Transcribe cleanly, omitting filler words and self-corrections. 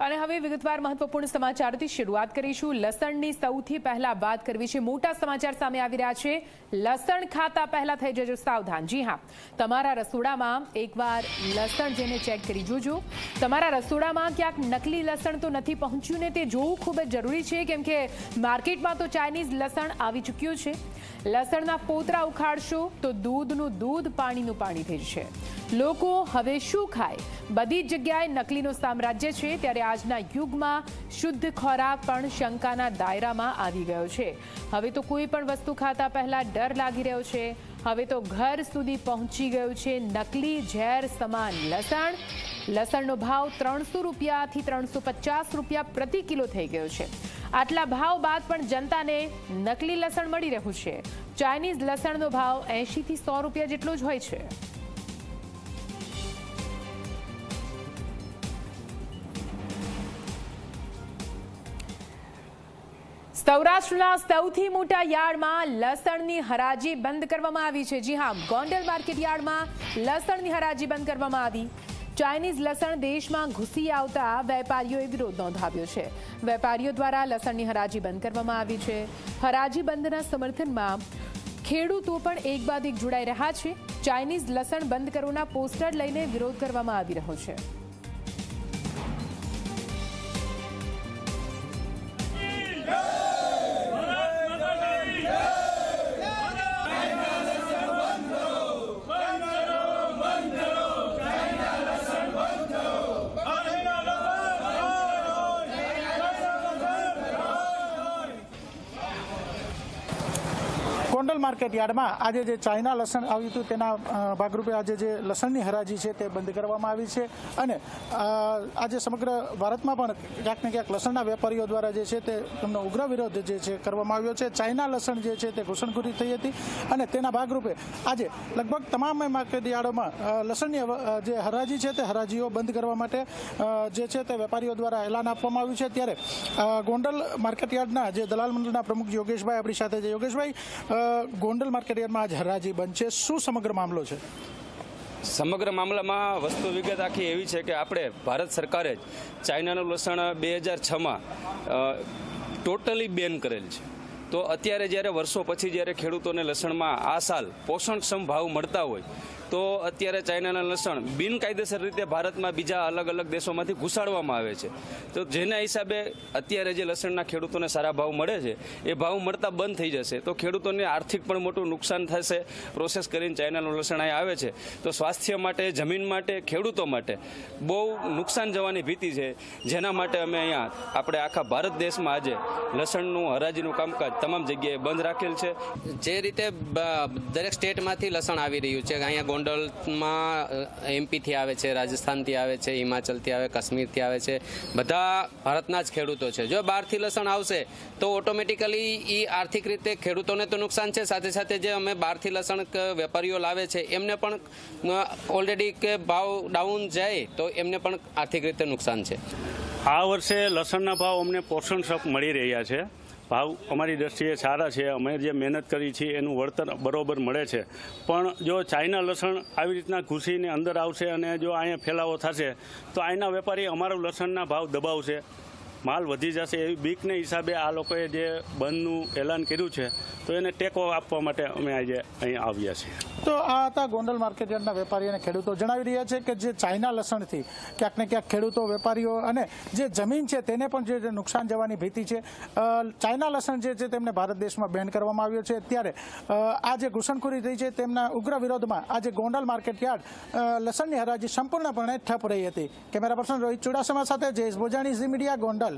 અને હવે વિગતવાર મહત્વપૂર્ણ સમાચારથી શરૂઆત કરીશું। લસણની સૌથી પહેલા વાત કરવી છે। મોટા સમાચાર સામે આવી રહ્યા છે। લસણ ખાતા પહેલા થઈ જજો સાવધાન। જી હા, તમારા રસોડામાં એકવાર લસણ જઈને ચેક કરી જોજો। તમારા રસોડામાં ક્યાંક નકલી લસણ તો નથી પહોંચ્યું ને, તે જોવું ખૂબ જ જરૂરી છે, કેમ કે માર્કેટમાં તો ચાઇનીઝ લસણ આવી ચૂક્યું છે। લસણના પોતરા ઉખાડશો તો દૂધનું દૂધ, પાણીનું પાણી થઈ જશે। લોકો હવે શું ખાય, બધી જ જગ્યાએ નકલીનું સામ્રાજ્ય છે। ત્યારે આજના યુગમાં શુદ્ધ ખોરાક પણ શંકાના દાયરામાં આવી ગયો છે। હવે તો કોઈ પણ વસ્તુ ખાતા પહેલા ડર લાગી રહ્યો છે। હવે તો ઘર સુધી પહોંચી ગયું છે નકલી ઝેર સમાન લસણ। લસણનો ભાવ 300 રૂપિયાથી 350 રૂપિયા પ્રતિ કિલો થઈ ગયો છે। આટલા ભાવ બાદ પણ જનતાને નકલી લસણ મળી રહ્યું છે। ચાઇનીઝ લસણનો ભાવ 80 થી 100 રૂપિયા જેટલો જ હોય છે। સૌરાષ્ટ્રના સૌથી મોટા યાર્ડમાં લસણની હરાજી બંધ કરવામાં આવી છે। જી હા, ગોંડલ માર્કેટ યાર્ડમાં લસણની હરાજી બંધ કરવામાં આવી। ચાઇનીઝ લસણ દેશમાં ઘૂસી આવતા વેપારીઓએ વિરોધ નોંધાવ્યો છે। વેપારીઓ દ્વારા લસણની હરાજી બંધ કરવામાં આવી છે। હરાજી બંધના સમર્થનમાં ખેડૂતો પણ એક બાદ એક જોડાઈ રહ્યા છે। ચાઇનીઝ લસણ બંધ કરોના પોસ્ટર લઈને વિરોધ કરવામાં આવી રહ્યો છે। ગોંડલ માર્કેટ યાર્ડમાં આજે જે ચાઇના લસણ આવ્યું હતું તેના ભાગરૂપે આજે જે લસણની હરાજી છે તે બંધ કરવામાં આવી છે। અને આજે સમગ્ર ભારતમાં પણ ક્યાંક ને ક્યાંક લસણના વેપારીઓ દ્વારા જે છે તે તેમનો ઉગ્ર વિરોધ જે છે કરવામાં આવ્યો છે। ચાઇના લસણ જે છે તે ઘૂસણખોરી થઈ હતી અને તેના ભાગરૂપે આજે લગભગ તમામ માર્કેટ યાર્ડોમાં લસણની જે હરાજી છે તે હરાજીઓ બંધ કરવા માટે જે છે તે વેપારીઓ દ્વારા એલાન આપવામાં આવ્યું છે। ત્યારે ગોંડલ માર્કેટ યાર્ડના જે દલાલ મંડળના પ્રમુખ યોગેશભાઈ આપણી સાથે છે। યોગેશભાઈ, ગોંડલ માર્કેટ યાર્ડમાં આજ હરાજી બંધ છે, શું સમગ્ર મામલો છે? સમગ્ર મામલામાં વસ્તુ વિગત આખી એવી છે કે આપણે ભારત સરકારે જ ચાઇનાનું લસણ 2006માં ટોટલી બેન કરેલ છે। તો અત્યારે જ્યારે વર્ષો પછી જ્યારે ખેડૂતોને લસણમાં આ સાલ પોષણક્ષમ ભાવ મળતા હોય તો અત્યારે ચાઇનાના લસણ બિનકાયદેસર રીતે ભારતમાં બીજા અલગ અલગ દેશોમાંથી ઘુસાડવામાં આવે છે। તો જેના હિસાબે અત્યારે જે લસણના ખેડૂતોને સારા ભાવ મળે છે એ ભાવ મળતા બંધ થઈ જશે તો ખેડૂતોને આર્થિક પણ મોટું નુકસાન થશે। પ્રોસેસ કરીને ચાઇનાનું લસણ અહીં આવે છે તો સ્વાસ્થ્ય માટે, જમીન માટે, ખેડૂતો માટે બહુ નુકસાન જવાની ભીતિ છે। જેના માટે અમે અહીંયા આપણે આખા ભારત દેશમાં આજે લસણનું હરાજીનું કામકાજ તમામ જગ્યાએ બંધ રાખેલ છે। જે રીતે દરેક સ્ટેટમાંથી લસણ આવી રહ્યું છે, અહીંયા ગોંડલમાં એમપીથી આવે છે, રાજસ્થાનથી આવે છે, હિમાચલથી આવે, કાશ્મીરથી આવે છે, બધા ભારતના જ ખેડૂતો છે। જો બહારથી લસણ આવશે તો ઓટોમેટિકલી એ આર્થિક રીતે ખેડૂતોને તો નુકસાન છે, સાથે સાથે જે અમે બહારથી લસણ વેપારીઓ લાવે છે એમને પણ ઓલરેડી કે ભાવ ડાઉન જાય તો એમને પણ આર્થિક રીતે નુકસાન છે। આ વર્ષે લસણના ભાવ અમને પોષણક્ષમ મળી રહ્યા છે। ભાવ અમારી દ્રષ્ટિએ સારા છે। અમે જે મહેનત કરી છે એનું વળતર બરોબર મળે છે। પણ જો ચાઇના લસણ આવી રીતના ઘૂસીને અંદર આવશે અને જો અહીંયા ફેલાવો થશે તો અહીંના વેપારી અમારું લસણના ભાવ દબાવશે, માલ વધી જશે એવી બીકને હિસાબે આ લોકોએ જે બંધનું એલાન કર્યું છે તો એને ટેકો આપવા માટે અમે આજે અહીં આવ્યા છીએ। તો આ હતા ગોંડલ માર્કેટ યાર્ડના વેપારી અને ખેડૂતો જણાવી રહ્યા છે કે જે ચાઇના લસણથી ક્યાંક ને ક્યાંક ખેડૂતો, વેપારીઓ અને જે જમીન છે તેને પણ જે નુકસાન જવાની ભીતિ છે। ચાઇના લસણ જે છે તેમને ભારત દેશમાં બેન કરવામાં આવ્યો છે। ત્યારે આ જે ઘૂસણખોરી થઈ છે તેમના ઉગ્ર વિરોધમાં આજે ગોંડલ માર્કેટ યાર્ડ લસણની હરાજી સંપૂર્ણપણે ઠપ રહી હતી। કેમેરા પર્સન રોહિત ચુડાસમા સાથે જયેશ બોજાણી, ઝી મીડિયા, ગોંડલ।